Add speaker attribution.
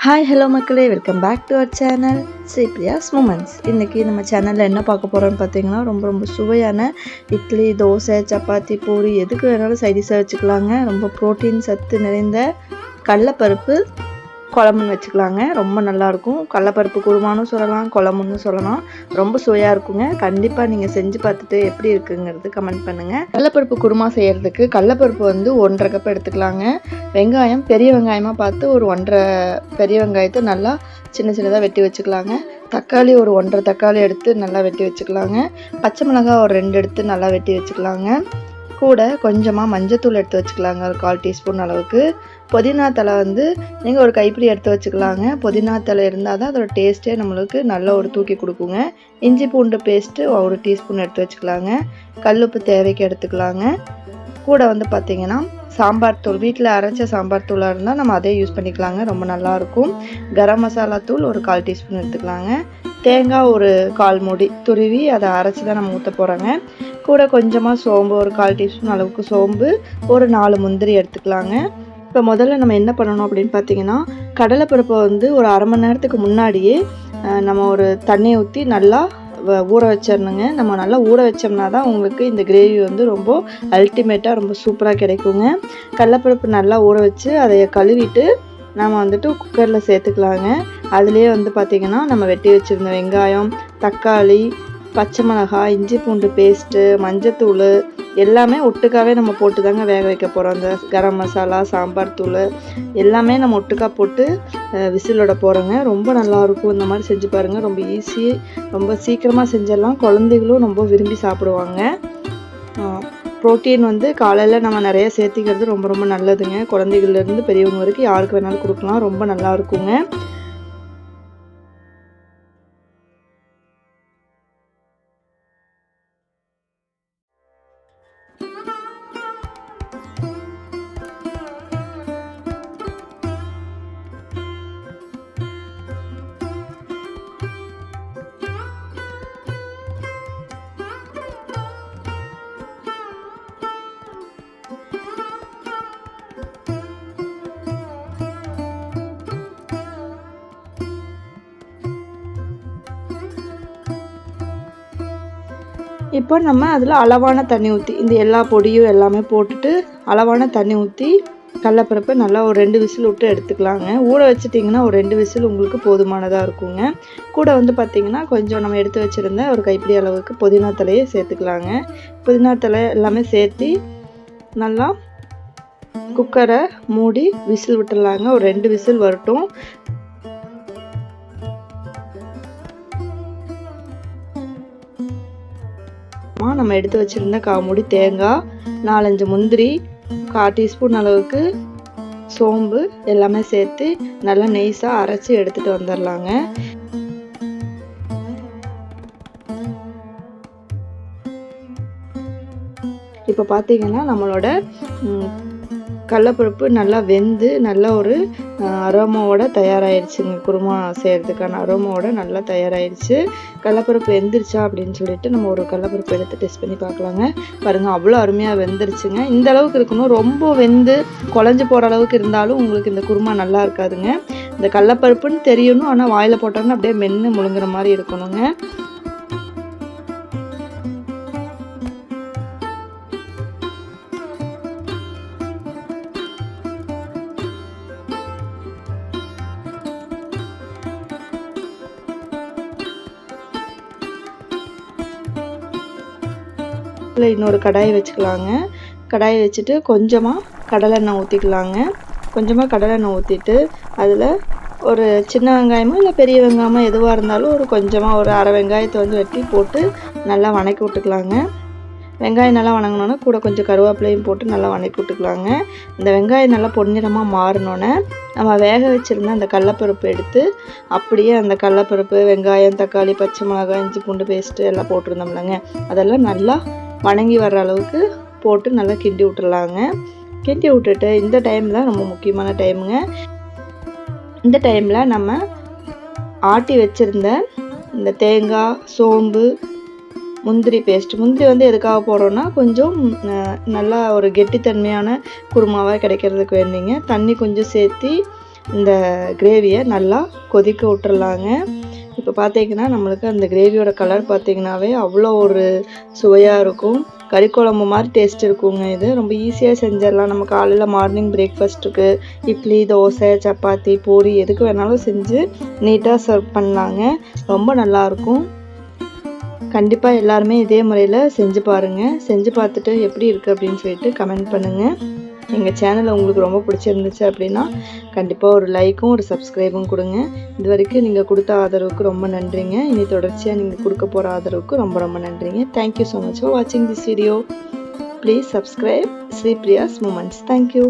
Speaker 1: Hi hello மக்களே, welcome back to our channel Sripriya's moments. இன்றைக்கி நம்ம சேனலில் என்ன பார்க்க போகிறோன்னு பார்த்தீங்கன்னா, ரொம்ப சுவையான இட்லி, தோசை, சப்பாத்தி, பூரி எதுக்கு வேணாலும் சைடிஷாக வச்சுக்கலாங்க. ரொம்ப ப்ரோட்டீன் சத்து நிறைந்த கடலைப்பருப்பு குழம்புன்னு வச்சுக்கலாங்க. ரொம்ப நல்லாயிருக்கும். கடலைப்பருப்பு குருமானும் சொல்லலாம், குழம்புன்னு சொல்லலாம். ரொம்ப சுவையாக இருக்குங்க. கண்டிப்பாக நீங்கள் செஞ்சு பார்த்துட்டு எப்படி இருக்குங்கிறது கமெண்ட் பண்ணுங்கள். கடலைப்பருப்பு குருமா செய்கிறதுக்கு கடலைப்பருப்பு 1.5 கப் எடுத்துக்கலாங்க. வெங்காயம் பெரிய வெங்காயமாக பார்த்து ஒரு 1.5 பெரிய வெங்காயத்தை நல்லா சின்ன சின்னதாக வெட்டி வச்சுக்கலாங்க. தக்காளி ஒரு 1.5 தக்காளி எடுத்து நல்லா வெட்டி வச்சுக்கலாங்க. பச்சை மிளகாய் ஒரு 2 எடுத்து நல்லா வெட்டி வச்சுக்கலாங்க. கூட கொஞ்சமாக மஞ்சத்தூள் எடுத்து வச்சுக்கலாங்க, ஒரு 1/4 டீஸ்பூன் அளவுக்கு. புதினா தலை நீங்கள் ஒரு கைப்பிடி எடுத்து வச்சுக்கலாங்க. புதினா தலை இருந்தால் தான் அதோட டேஸ்ட்டே நம்மளுக்கு நல்ல ஒரு தூக்கி கொடுக்குங்க. இஞ்சி பூண்டு பேஸ்ட்டு ஒரு டீஸ்பூன் எடுத்து வச்சுக்கலாங்க. கல்லுப்பு தேவைக்கு எடுத்துக்கலாங்க. கூட பார்த்திங்கன்னா சாம்பார் தூள், வீட்டில் அரைச்ச சாம்பார் தூளாக இருந்தால் நம்ம அதே யூஸ் பண்ணிக்கலாங்க, ரொம்ப நல்லாயிருக்கும். கரம் மசாலா தூள் ஒரு 1/4 டீஸ்பூன் எடுத்துக்கலாங்க. தேங்காய் ஒரு 1/4 மூடி துருவி அதை அரைச்சி தான் நம்ம ஊற்ற போகிறோங்க. கூட கொஞ்சமாக சோம்பு ஒரு 1/4 டீஸ்பூன் அளவுக்கு சோம்பு, ஒரு 4 முந்திரி எடுத்துக்கலாங்க. இப்போ முதல்ல நம்ம என்ன பண்ணணும் அப்படின்னு பார்த்தீங்கன்னா, கடலைப்பருப்பை ஒரு அரை மணி நேரத்துக்கு முன்னாடியே நம்ம ஒரு தண்ணியை ஊற்றி நல்லா ஊற வச்சிடணுங்க. நம்ம நல்லா ஊற வச்சோம்னா தான் உங்களுக்கு இந்த கிரேவி ரொம்ப அல்டிமேட்டாக ரொம்ப சூப்பராக கிடைக்குங்க. கடலைப்பருப்பு நல்லா ஊற வச்சு அதை கழுவிட்டு நம்ம குக்கரில் சேர்த்துக்கலாங்க. அதுலேயே பார்த்திங்கன்னா நம்ம வெட்டி வச்சுருந்த வெங்காயம், தக்காளி, பச்சை மிளகாய், இஞ்சி பூண்டு பேஸ்ட்டு, மஞ்சத்தூள் எல்லாமே ஒட்டுக்காவே நம்ம போட்டு தாங்க வேக வைக்க போகிறோம். அந்த கரம் மசாலா, சாம்பார் தூள் எல்லாமே நம்ம ஒட்டுக்கா போட்டு விசிலோட போகிறோங்க. ரொம்ப நல்லாயிருக்கும். இந்த மாதிரி செஞ்சு பாருங்கள். ரொம்ப ஈஸி, ரொம்ப சீக்கிரமாக செஞ்சிடலாம். குழந்தைகளும் ரொம்ப விரும்பி சாப்பிடுவாங்க. ப்ரோட்டீன் காலையில் நம்ம நிறைய சேர்த்திக்கிறது ரொம்ப நல்லதுங்க. குழந்தைகள்லேருந்து பெரியவங்க வரைக்கும் யாருக்கு வேணாலும் கொடுக்கலாம். ரொம்ப நல்லா இருக்குங்க. இப்போ நம்ம அதில் அளவான தண்ணி ஊற்றி இந்த எல்லா பொடியும் எல்லாமே போட்டுட்டு அளவான தண்ணி ஊற்றி கடலைப்பருப்பை நல்லா ஒரு 2 விசில் விட்டு எடுத்துக்கலாங்க. ஊற வச்சிட்டிங்கன்னா ஒரு 2 விசில் உங்களுக்கு போதுமானதாக இருக்குங்க. கூட பார்த்திங்கன்னா கொஞ்சம் நம்ம எடுத்து வச்சுருந்த ஒரு கைப்பிடி அளவுக்கு புதினா தலையை சேர்த்துக்கலாங்க. புதினா தலை எல்லாமே சேர்த்து நல்லா குக்கரை மூடி விசில் விட்டுடலாங்க. ஒரு 2 விசில் வரட்டும். நம்ம எடுத்து வச்சுருந்த 1/4 மூடி தேங்காய், 4-5 முந்திரி, 1/4 டீஸ்பூன் அளவுக்கு சோம்பு எல்லாமே சேர்த்து நல்லா நெய்ஸாக அரைச்சி எடுத்துகிட்டு வந்துடலாங்க. இப்போ பார்த்தீங்கன்னா நம்மளோட கடலைப்பருப்பு நல்லா வெந்து நல்லா ஒரு அரோமாவோட தயாராகிடுச்சுங்க. குருமா செய்கிறதுக்கான அரோமாவோட நல்லா தயாராகிடுச்சு. கடலைப்பருப்பு வெந்துருச்சா அப்படின்னு சொல்லிட்டு நம்ம ஒரு கடலைப்பருப்பு எடுத்து டெஸ்ட் பண்ணி பார்க்கலாங்க. பாருங்கள், அவ்வளோ அருமையாக வெந்துருச்சுங்க. இந்த அளவுக்கு இருக்கணும். ரொம்ப வெந்து குழஞ்சி போகிற அளவுக்கு இருந்தாலும் உங்களுக்கு இந்த குருமா நல்லா இருக்காதுங்க. இந்த கடலைப்பருப்புன்னு தெரியணும், ஆனால் வாயில் போட்டோன்னா அப்படியே மென்று முழுங்குற மாதிரி இருக்கணுங்க. இன்னொரு கடாயை வச்சுக்கலாங்க. கடாயை வச்சுட்டு கொஞ்சமாக கடலெண்ணெய் ஊற்றிக்கலாங்க. கொஞ்சமாக கடலெண்ணெய் ஊற்றிட்டு அதில் ஒரு சின்ன வெங்காயமோ இல்லை பெரிய வெங்காயமோ எதுவாக இருந்தாலும் ஒரு கொஞ்சமாக ஒரு அரை வெங்காயத்தை வெட்டி போட்டு நல்லா வணக்கி விட்டுக்கலாங்க. வெங்காயம் நல்லா வணங்கினோன்னா கூட கொஞ்சம் கருவேப்பிலையும் போட்டு நல்லா வணக்கி விட்டுக்கலாங்க. இந்த வெங்காயம் நல்லா பொன்னிறமாக மாறினோன்னே நம்ம வேக வச்சுருந்த அந்த கடலைப்பருப்பு எடுத்து அப்படியே அந்த கடலைப்பருப்பு, வெங்காயம், தக்காளி, பச்சை மிளகாய், இஞ்சி பூண்டு பேஸ்ட்டு எல்லாம் போட்டிருந்தோம்லங்க, அதெல்லாம் நல்லா வணங்கி வர்ற அளவுக்கு போட்டு நல்லா கிண்டி விட்டுறலாங்க. கிண்டி விட்டுட்டு இந்த டைமில் ரொம்ப முக்கியமான டைமுங்க. இந்த டைமில் நம்ம ஆட்டி வச்சுருந்த இந்த தேங்காய், சோம்பு, முந்திரி பேஸ்ட், முந்திரி எதுக்காக போடுறோன்னா கொஞ்சம் நல்லா ஒரு கெட்டித்தன்மையான குருமாவாக கிடைக்கிறதுக்கு வேண்டிங்க. தண்ணி கொஞ்சம் சேர்த்து இந்த கிரேவியை நல்லா கொதிக்க விட்டுறலாங்க. இப்போ பார்த்தீங்கன்னா நம்மளுக்கு அந்த கிரேவியோட கலர் பார்த்தீங்கன்னாவே அவ்வளோ ஒரு சுவையாக இருக்கும். கறி குழம்பு மாதிரி டேஸ்ட் இருக்குங்க. இது ரொம்ப ஈஸியாக செஞ்சிடலாம். நம்ம காலையில் மார்னிங் பிரேக்ஃபாஸ்ட்டுக்கு இட்லி, தோசை, சப்பாத்தி, பூரி எதுக்கு வேணாலும் செஞ்சு நீட்டாக சர்வ் பண்ணலாங்க. ரொம்ப நல்லாயிருக்கும். கண்டிப்பாக எல்லாருமே இதே முறையில் செஞ்சு பாருங்கள். செஞ்சு பார்த்துட்டு எப்படி இருக்குது அப்படின்னு சொல்லிட்டு கமெண்ட் பண்ணுங்கள். எங்கள் சேனல் உங்களுக்கு ரொம்ப பிடிச்சிருந்துச்சு அப்படின்னா கண்டிப்பாக ஒரு லைக்கும் ஒரு சப்ஸ்கிரைபும் கொடுங்க. இது வரைக்கும் நீங்கள் கொடுத்த ஆதரவுக்கு ரொம்ப நன்றிங்க. இனி தொடர்ச்சியாக நீங்கள் கொடுக்க போகிற ஆதரவுக்கு ரொம்ப ரொம்ப நன்றிங்க. தேங்க்யூ ஸோ மச் ஃபார் வாட்சிங் this video. Please subscribe Sripriya's moments. Thank you.